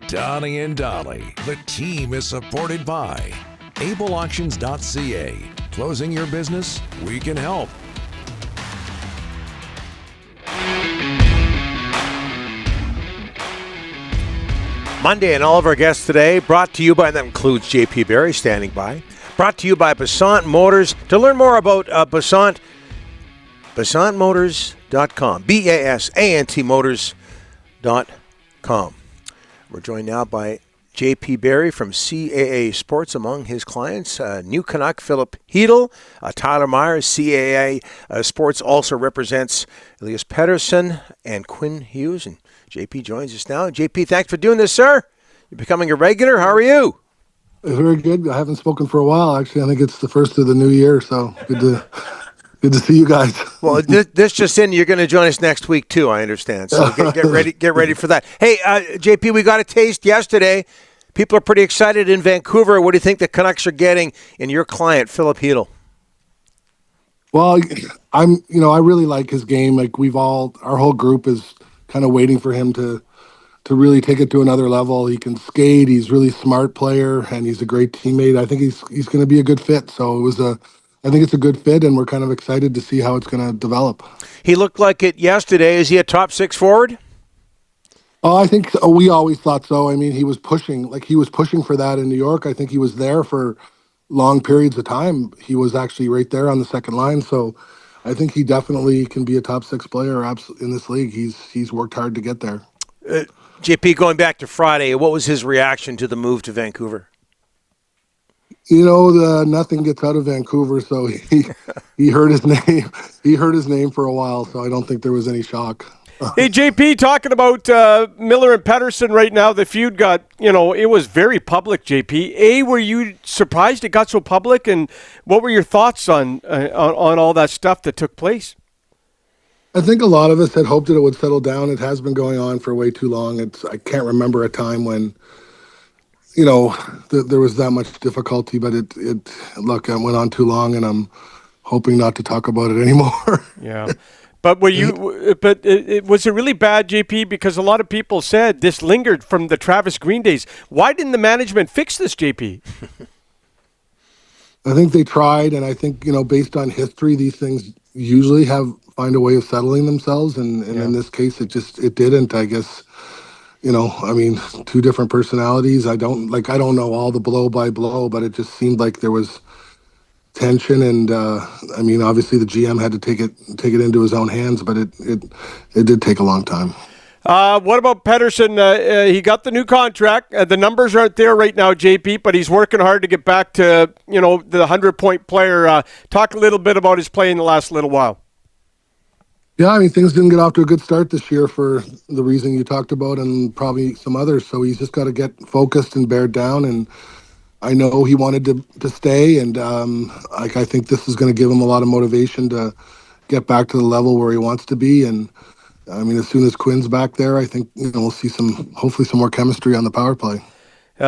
Donnie and Dolly. The team is supported by ableauctions.ca. Closing your business? We can help. Monday and all of our guests today brought to you by, and that includes J.P. Barry standing by, brought to you by Basant Motors. To learn more about Basant, BasantMotors.com, BASANT Motors.com. We're joined now by J.P. Barry from CAA Sports. Among his clients, new Canuck Filip Chytil, Tyler Myers. CAA Sports also represents Elias Pettersson and Quinn Hughes. And JP joins us now. JP, thanks for doing this, sir. You're becoming a regular. How are you? Very good. I haven't spoken for a while. Actually, I think it's the first of the new year, so good to see you guys. Well, this just in, you're going to join us next week too, I understand. So get ready for that. Hey, JP, we got a taste yesterday. People are pretty excited in Vancouver. What do you think the Canucks are getting in your client, Filip Chytil? Well, I really like his game. Like our whole group is kind of waiting for him to really take it to another level. He can skate. He's a really smart player, and he's a great teammate. I think he's going to be a good fit. So I think it's a good fit, and we're kind of excited to see how it's going to develop. He looked like it yesterday. Is he a top six forward? Oh, I think so. We always thought so. I mean, he was pushing for that in New York. I think he was there for long periods of time. He was actually right there on the second line. So I think he definitely can be a top six player in this league. He's worked hard to get there. JP, going back to Friday, what was his reaction to the move to Vancouver? Nothing gets out of Vancouver, so he heard his name. He heard his name for a while, so I don't think there was any shock. Hey, JP, talking about Miller and Pettersson right now, the feud got, it was very public, JP. Were you surprised it got so public, and what were your thoughts on all that stuff that took place? I think a lot of us had hoped that it would settle down. It has been going on for way too long. I can't remember a time when, there was that much difficulty, but it went on too long, and I'm hoping not to talk about it anymore. Yeah. But was it really bad, JP? Because a lot of people said this lingered from the Travis Green days. Why didn't the management fix this, JP? I think they tried, and I think, based on history, these things usually find a way of settling themselves, and in this case, it didn't. I guess, two different personalities. I don't know all the blow by blow, but it just seemed like there was tension, and obviously the GM had to take it into his own hands, but it did take a long time. What about Pettersson? He got the new contract. The numbers aren't there right now, JP, but he's working hard to get back to the 100-point player. Talk a little bit about his play in the last little while. Yeah, things didn't get off to a good start this year for the reason you talked about, and probably some others. So he's just got to get focused and bear down, and I know he wanted to stay, and I think this is going to give him a lot of motivation to get back to the level where he wants to be. And as soon as Quinn's back there, I think we'll see hopefully some more chemistry on the power play.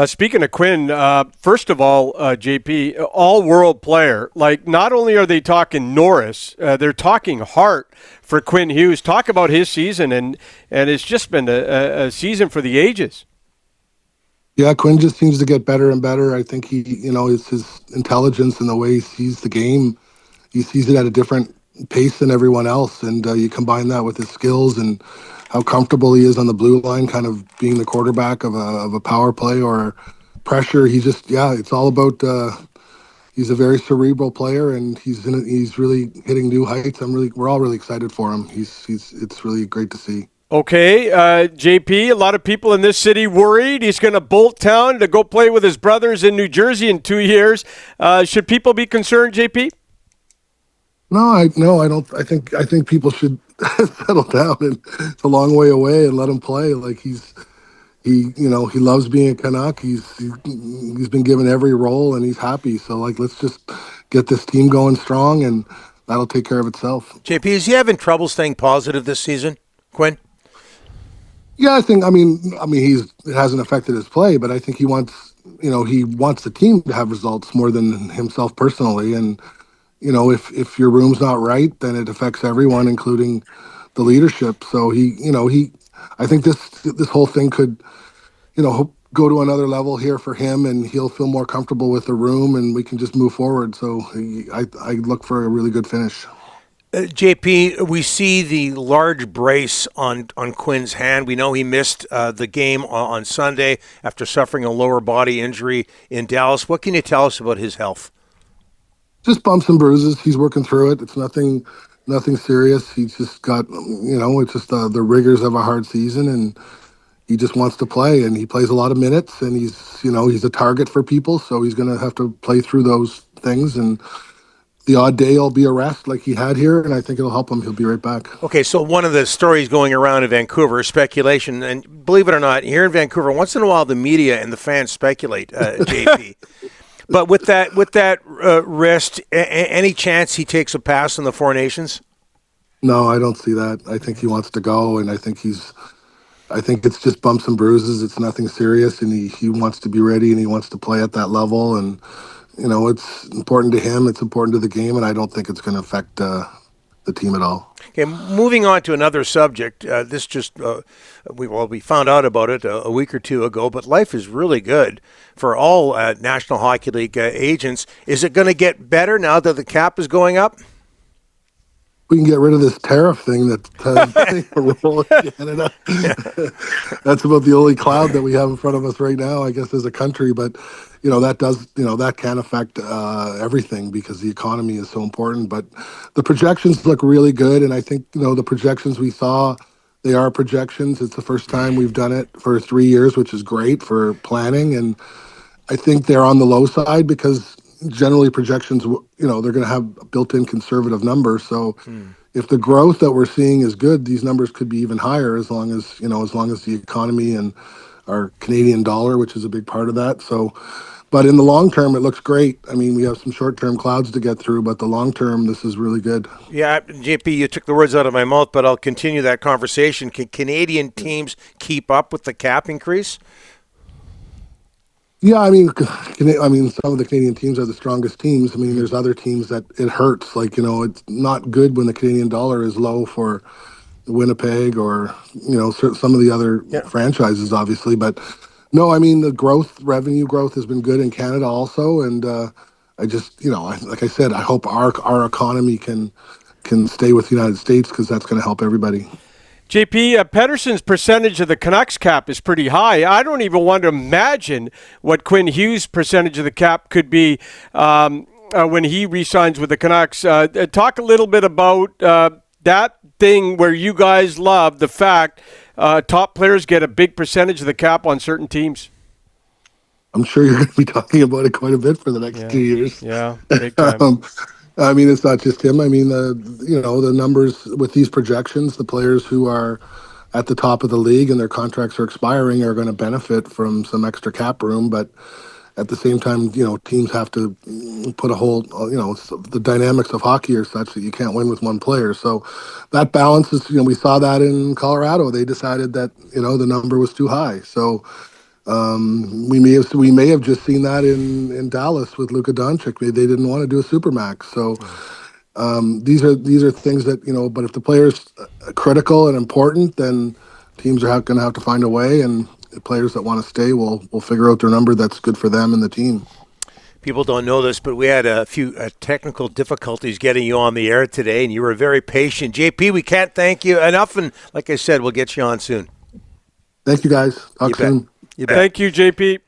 Speaking of Quinn, first of all, JP, all-world player. Like, not only are they talking Norris, they're talking Hart for Quinn Hughes. Talk about his season, and it's just been a season for the ages. Yeah, Quinn just seems to get better and better. I think it's his intelligence and the way he sees the game. He sees it at a different pace than everyone else, and you combine that with his skills and how comfortable he is on the blue line, kind of being the quarterback of a power play or pressure. It's all about. He's a very cerebral player, and he's really hitting new heights. We're all really excited for him. It's really great to see. Okay, JP, a lot of people in this city worried he's going to bolt town to go play with his brothers in New Jersey in 2 years. Should people be concerned, JP? No, I don't. I think people should settle down, and it's a long way away, and let him play. Like he loves being a Canuck. He's been given every role, and he's happy. So let's just get this team going strong, and that'll take care of itself. JP, is he having trouble staying positive this season, Quinn? Yeah, I think. It hasn't affected his play, but I think he wants the team to have results more than himself personally, and. If your room's not right, then it affects everyone, including the leadership. So I think this whole thing could go to another level here for him, and he'll feel more comfortable with the room, and we can just move forward. So I look for a really good finish. JP, we see the large brace on Quinn's hand. We know he missed the game on Sunday after suffering a lower body injury in Dallas. What can you tell us about his health? Just bumps and bruises. He's working through it. It's nothing serious. He's just got, it's just the rigors of a hard season, and he just wants to play, and he plays a lot of minutes, and he's a target for people, so he's going to have to play through those things, and the odd day will be a rest like he had here, and I think it'll help him. He'll be right back. Okay, so one of the stories going around in Vancouver is speculation, and believe it or not, here in Vancouver, once in a while the media and the fans speculate, JP. But with that wrist, any chance he takes a pass in the Four Nations? No, I don't see that. I think he wants to go, and I think it's just bumps and bruises. It's nothing serious, and he wants to be ready, and he wants to play at that level, and it's important to him. It's important to the game, and I don't think it's going to affect the team at all. Okay, moving on to another subject. This just we found out about it a week or two ago, but life is really good for all National Hockey League agents. Is it going to get better now that the cap is going up? We can get rid of this tariff thing that's playing a role in Canada. That's about the only cloud that we have in front of us right now, I guess, as a country. But that can affect everything because the economy is so important. But the projections look really good, and I think the projections we saw, they are projections. It's the first time we've done it for 3 years, which is great for planning. And I think they're on the low side because generally projections, they're going to have built-in conservative numbers. So if the growth that we're seeing is good, these numbers could be even higher as long as the economy and our Canadian dollar, which is a big part of that. So, but in the long term, it looks great. I mean, we have some short-term clouds to get through, but the long term, this is really good. Yeah, JP, you took the words out of my mouth, but I'll continue that conversation. Can Canadian teams keep up with the cap increase? Yeah, I mean, some of the Canadian teams are the strongest teams. I mean, there's other teams that it hurts. Like, it's not good when the Canadian dollar is low for Winnipeg or, some of the other franchises, obviously. But no, I mean, the revenue growth has been good in Canada also. And I just, like I said, I hope our economy can stay with the United States because that's going to help everybody. JP, Pettersson's percentage of the Canucks cap is pretty high. I don't even want to imagine what Quinn Hughes' percentage of the cap could be when he re-signs with the Canucks. Talk a little bit about that thing where you guys love the fact top players get a big percentage of the cap on certain teams. I'm sure you're going to be talking about it quite a bit for the next 2 years. Yeah, big time. I mean, it's not just him. I mean, the numbers with these projections, the players who are at the top of the league and their contracts are expiring are going to benefit from some extra cap room. But at the same time, teams have to put a whole, the dynamics of hockey are such that you can't win with one player. So that balance is, we saw that in Colorado. They decided that, the number was too high. So we may have just seen that in Dallas with Luka Doncic. They didn't want to do a supermax. So these are things that but if the player's critical and important, then teams are going to have to find a way, and the players that want to stay will figure out their number that's good for them and the team. People don't know this, but we had a few technical difficulties getting you on the air today, and you were very patient. JP, we can't thank you enough, and like I said, we'll get you on soon. Thank you, guys. Talk soon. You bet. Thank you, JP.